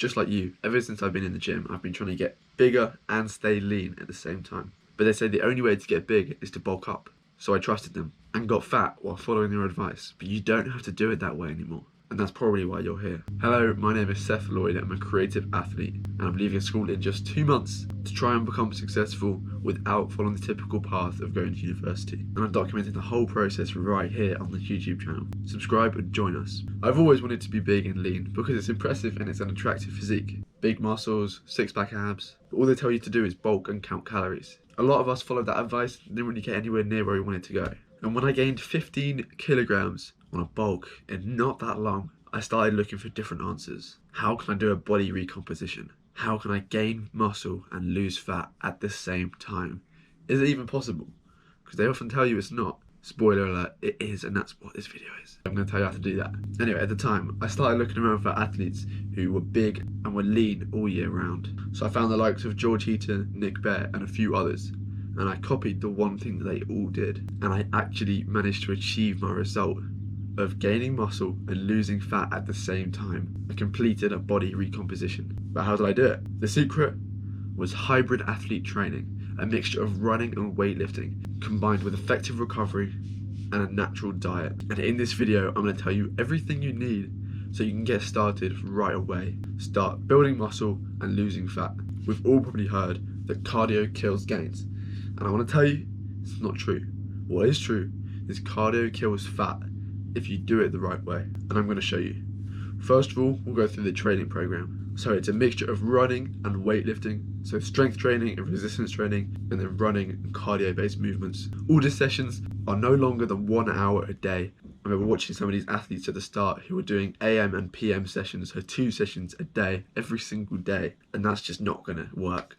just like you, ever since I've been in the gym, I've been trying to get bigger and stay lean at the same time. But they say the only way to get big is to bulk up. So I trusted them and got fat while following their advice. But you don't have to do it that way anymore. And that's probably why you're here. Hello, my name is Seth Lloyd. I'm a creative athlete and I'm leaving school in just 2 months to try and become successful without following the typical path of going to university. And I'm documenting the whole process right here on this YouTube channel. Subscribe and join us. I've always wanted to be big and lean because it's impressive and it's an attractive physique. Big muscles, six-pack abs, but all they tell you to do is bulk and count calories. A lot of us followed that advice and didn't really get anywhere near where we wanted to go. And when I gained 15 kilograms on a bulk in not that long, I started looking for different answers. How can I do a body recomposition? How can I gain muscle and lose fat at the same time? Is it even possible? Because they often tell you it's not. Spoiler alert, it is, and that's what this video is. I'm going to tell you how to do that. Anyway, at the time, I started looking around for athletes who were big and were lean all year round. So I found the likes of George Heaton, Nick Bear, and a few others. And I copied the one thing that they all did. And I actually managed to achieve my result of gaining muscle and losing fat at the same time. I completed a body recomposition. But how did I do it? The secret was hybrid athlete training, a mixture of running and weightlifting, combined with effective recovery and a natural diet. And in this video, I'm going to tell you everything you need so you can get started right away. Start building muscle and losing fat. We've all probably heard that cardio kills gains. And I want to tell you, it's not true. What is true is cardio kills fat if you do it the right way. And I'm going to show you. First of all, we'll go through the training program. So it's a mixture of running and weightlifting. So strength training and resistance training, and then running and cardio-based movements. All the sessions are no longer than 1 hour a day. I remember watching some of these athletes at the start who were doing AM and PM sessions, so 2 sessions a day, every single day. And that's just not gonna work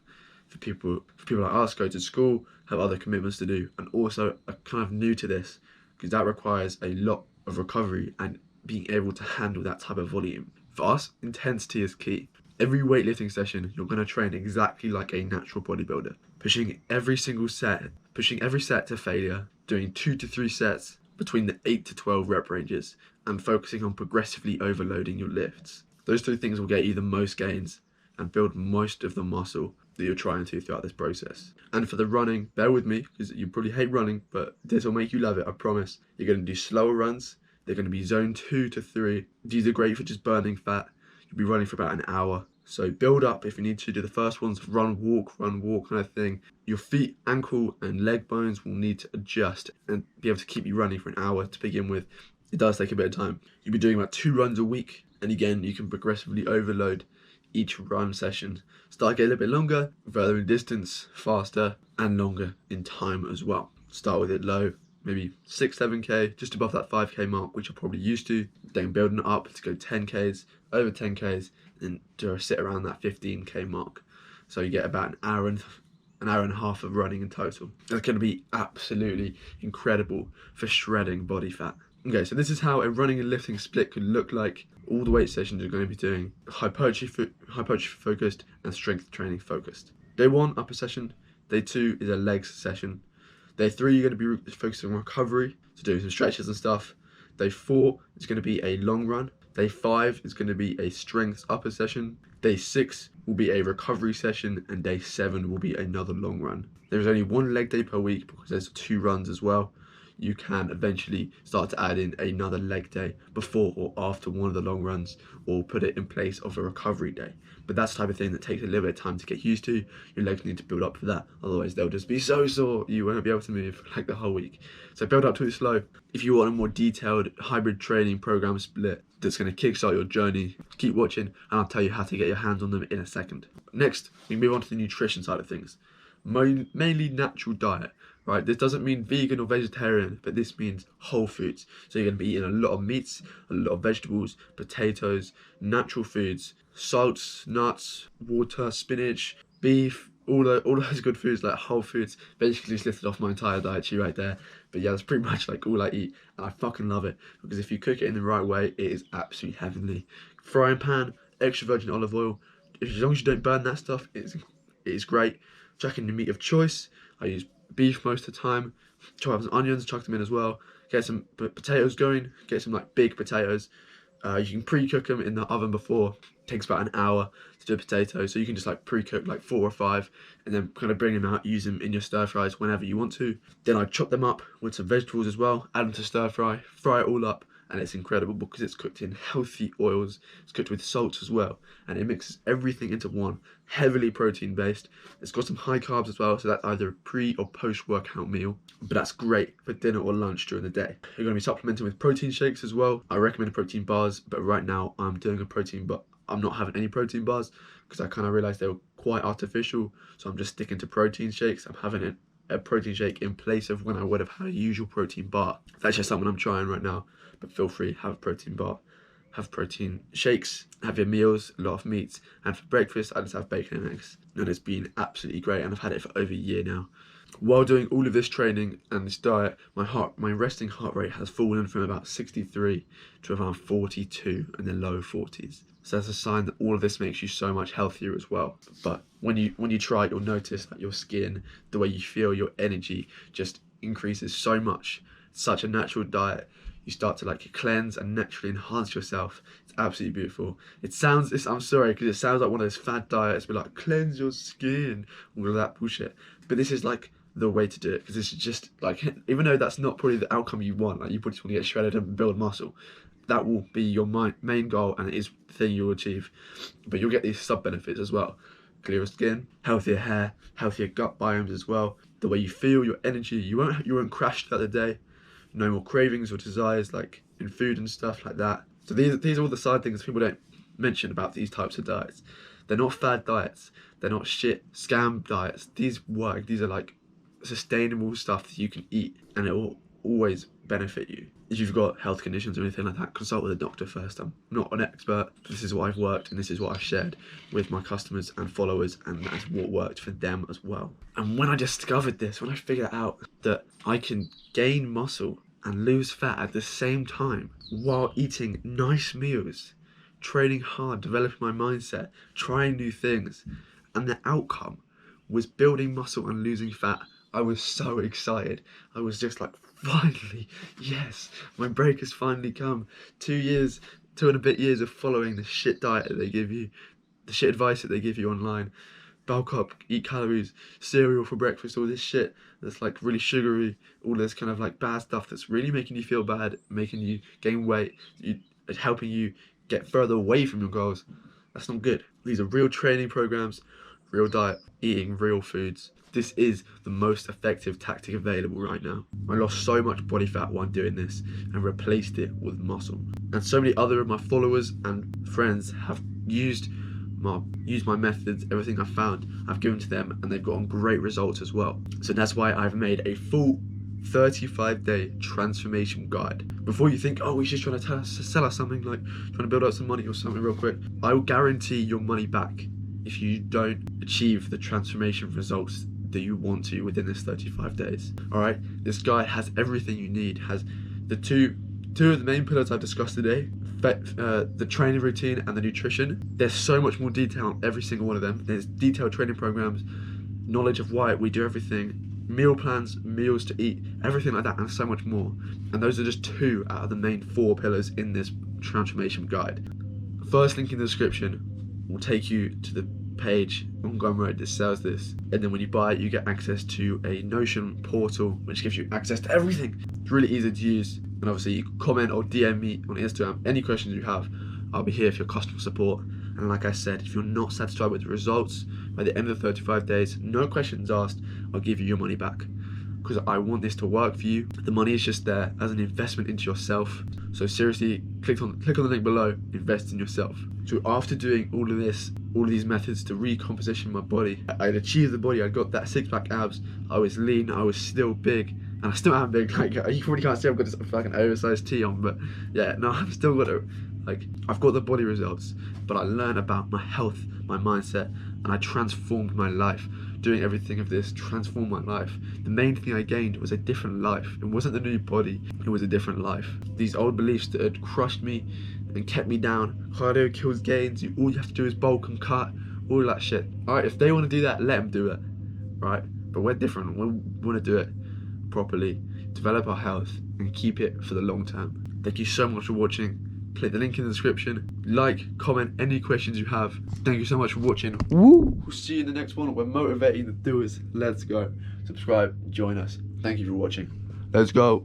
for people like us, go to school, have other commitments to do, and also are kind of new to this, because that requires a lot of recovery and being able to handle that type of volume. For us, intensity is key. Every weightlifting session, you're going to train exactly like a natural bodybuilder, pushing every set to failure, doing 2 to 3 sets between the 8 to 12 rep ranges, and focusing on progressively overloading your lifts. Those 3 things will get you the most gains and build most of the muscle that you're trying to throughout this process. And for the running, bear with me, because you probably hate running, but this will make you love it, I promise. You're going to do slower runs. They're going to be zone 2 to 3. These are great for just burning fat. You'll be running for about an hour. So build up if you need to. Do the first ones, run, walk kind of thing. Your feet, ankle and leg bones will need to adjust and be able to keep you running for an hour to begin with. It does take a bit of time. You'll be doing about 2 runs a week. And again, you can progressively overload each run session. Start getting a little bit longer, further in distance, faster and longer in time as well. Start with it low. Maybe 6-7k, just above that 5k mark, which you're probably used to. Then building it up to go 10ks, over 10ks, and to sit around that 15k mark. So you get about an hour and a half of running in total. That's going to be absolutely incredible for shredding body fat. Okay, so this is how a running and lifting split could look like. All the weight sessions you're going to be doing hypertrophy focused and strength training focused. Day 1, upper session. Day 2 is a legs session. Day 3, you're going to be focusing on recovery, so doing some stretches and stuff. Day 4 is going to be a long run. Day 5 is going to be a strength upper session. Day 6 will be a recovery session, and day 7 will be another long run. There is only 1 leg day per week because there's 2 runs as well. You can eventually start to add in another leg day before or after one of the long runs, or put it in place of a recovery day. But that's the type of thing that takes a little bit of time to get used to. Your legs need to build up for that, otherwise they'll just be so sore you won't be able to move for like the whole week. So build up to it slow. If you want a more detailed hybrid training program split that's going to kickstart your journey, keep watching and I'll tell you how to get your hands on them in a second. Next, we move on to the nutrition side of things. Mainly natural diet. Right, this doesn't mean vegan or vegetarian, but this means whole foods. So you're going to be eating a lot of meats, a lot of vegetables, potatoes, natural foods, salts, nuts, water, spinach, beef, all those good foods, like whole foods. Basically just lifted off my entire diet sheet right there. But yeah, that's pretty much like all I eat, and I fucking love it, because if you cook it in the right way, it is absolutely heavenly. Frying pan, extra virgin olive oil. As long as you don't burn that stuff, it is great. Chuck in your meat of choice. I use beef most of the time. Chop up some onions, chuck them in as well. Get some potatoes going. Get some like big potatoes. You can pre-cook them in the oven before. It takes about an hour to do a potato, so you can just like pre-cook like 4 or 5 and then kind of bring them out, use them in your stir fries whenever you want to. Then I chop them up with some vegetables as well, add them to stir fry it all up, and it's incredible because it's cooked in healthy oils, it's cooked with salt as well, and it mixes everything into one, heavily protein based. It's got some high carbs as well, so that's either a pre or post workout meal, but that's great for dinner or lunch during the day. You're going to be supplementing with protein shakes as well. I recommend protein bars, but right now I'm doing a protein, but I'm not having any protein bars because I kind of realized they were quite artificial, so I'm just sticking to protein shakes. I'm having a protein shake in place of when I would have had a usual protein bar. That's just something I'm trying right now, but feel free, have a protein bar, have protein shakes, have your meals, a lot of meats, and for breakfast I just have bacon and eggs, and it's been absolutely great, and I've had it for over a year now. While doing all of this training and this diet, my resting heart rate has fallen from about 63 to around 42 in the low 40s. So that's a sign that all of this makes you so much healthier as well. But when you try it, you'll notice that your skin, the way you feel, your energy just increases so much. It's such a natural diet. You start to like cleanse and naturally enhance yourself. It's absolutely beautiful. I'm sorry, because it sounds like one of those fad diets, but like cleanse your skin, all of that bullshit. But this is like the way to do it, because it's just like, even though that's not probably the outcome you want, like you probably just want to get shredded and build muscle, that will be your main goal, and it is the thing you'll achieve. But you'll get these sub benefits as well: clearer skin, healthier hair, healthier gut biomes as well. The way you feel, your energy, you won't crash throughout the day. No more cravings or desires like in food and stuff like that. So these are all the side things people don't mention about these types of diets. They're not fad diets. They're not shit scam diets. These work. These are like sustainable stuff that you can eat, and it will always benefit you. If you've got health conditions or anything like that, consult with a doctor first. I'm not an expert. This is what I've worked, and this is what I've shared with my customers and followers, and that's what worked for them as well. And when I discovered this, when I figured out that I can gain muscle and lose fat at the same time while eating nice meals, training hard, developing my mindset, trying new things, and the outcome was building muscle and losing fat, I was so excited. I was just like, finally, yes, my break has finally come. 2 and a bit years of following the shit diet that they give you, the shit advice that they give you online. Bulk up, eat calories, cereal for breakfast, all this shit that's like really sugary, all this kind of like bad stuff that's really making you feel bad, making you gain weight, helping you get further away from your goals. That's not good. These are real training programs, real diet, eating real foods. This is the most effective tactic available right now. I lost so much body fat while doing this and replaced it with muscle. And so many other of my followers and friends have used my methods, everything I've found, I've given to them, and they've gotten great results as well. So that's why I've made a full 35-day transformation guide. Before you think, oh, he's just trying to sell us something, like trying to build up some money or something real quick, I will guarantee your money back if you don't achieve the transformation results that you want to within this 35 days. All right, this guide has everything you need. Has the two of the main pillars I've discussed today, the training routine and the nutrition. There's so much more detail on every single one of them. There's detailed training programs, knowledge of why we do everything, meal plans, meals to eat, everything like that, and so much more. And those are just 2 out of the main 4 pillars in this transformation guide. First link in the description will take you to the page on Gumroad that sells this, and then when you buy it, you get access to a Notion portal which gives you access to everything. It's really easy to use, and obviously you can comment or DM me on Instagram any questions you have. I'll be here for your customer support. And like I said, if you're not satisfied with the results by the end of the 35 days, no questions asked, I'll give you your money back, because I want this to work for you. The money is just there as an investment into yourself. So seriously, click on the link below, invest in yourself. So after doing all of this, all of these methods to recomposition my body, I'd achieved the body. I got that 6-pack abs. I was lean. I was still big, and I still am big. Like, you probably can't see I've got this fucking oversized tee on, but yeah, no, I've still got it. Like, I've got the body results, but I learned about my health, my mindset, and I transformed my life. Doing everything of this transformed my life. The main thing I gained was a different life. It wasn't the new body, it was a different life. These old beliefs that had crushed me and kept me down, cardio kills gains, all you have to do is bulk and cut, all that shit. Alright, if they want to do that, let them do it, right? But we're different. We want to do it properly, develop our health, and keep it for the long term. Thank you so much for watching. click the link in the description. Like, comment any questions you have. Thank you so much for watching. Woo! We'll see you in the next one. We're motivating the doers. Let's go. Subscribe, join us. Thank you for watching. Let's go.